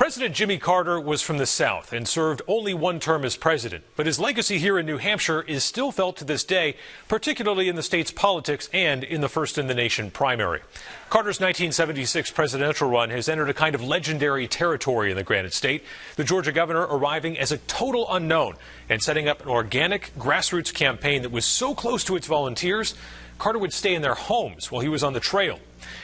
President Jimmy Carter was from the South and served only one term as president, but his legacy here in New Hampshire is still felt to this day, particularly in the state's politics and in the first-in-the-nation primary. Carter's 1976 presidential run has entered a kind of legendary territory in the Granite State, the Georgia governor arriving as a total unknown and setting up an organic grassroots campaign that was so close to its volunteers, Carter would stay in their homes while he was on the trail.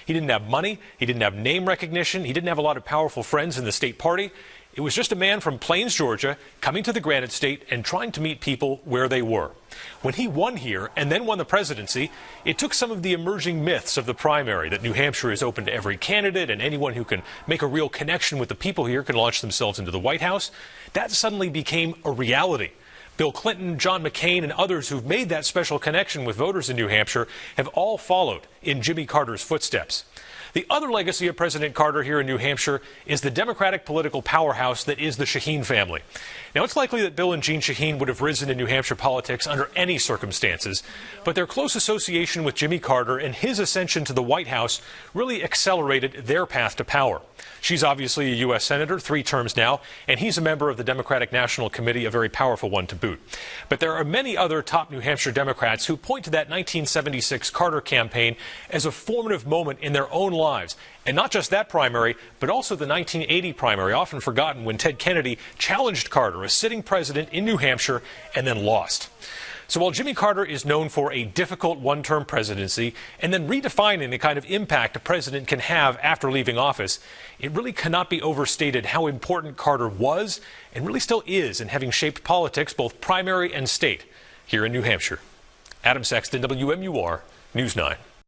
He didn't have money, he didn't have name recognition, he didn't have a lot of powerful friends in the state party. It was just a man from Plains, Georgia, coming to the Granite State and trying to meet people where they were. When he won here and then won the presidency, it took some of the emerging myths of the primary, that New Hampshire is open to every candidate and anyone who can make a real connection with the people here can launch themselves into the White House. That suddenly became a reality. Bill Clinton, John McCain, and others who've made that special connection with voters in New Hampshire have all followed in Jimmy Carter's footsteps. The other legacy of President Carter here in New Hampshire is the Democratic political powerhouse that is the Shaheen family. Now, it's likely that Bill and Jean Shaheen would have risen in New Hampshire politics under any circumstances, but their close association with Jimmy Carter and his ascension to the White House really accelerated their path to power. She's obviously a U.S. Senator, 3 terms now, and he's a member of the Democratic National Committee, a very powerful one to boot. But there are many other top New Hampshire Democrats who point to that 1976 Carter campaign as a formative moment in their own lives. And not just that primary, but also the 1980 primary, often forgotten, when Ted Kennedy challenged Carter, a sitting president in New Hampshire, and then lost. So while Jimmy Carter is known for a difficult one-term presidency and then redefining the kind of impact a president can have after leaving office, it really cannot be overstated how important Carter was and really still is in having shaped politics, both primary and state, here in New Hampshire. Adam Sexton, WMUR News 9.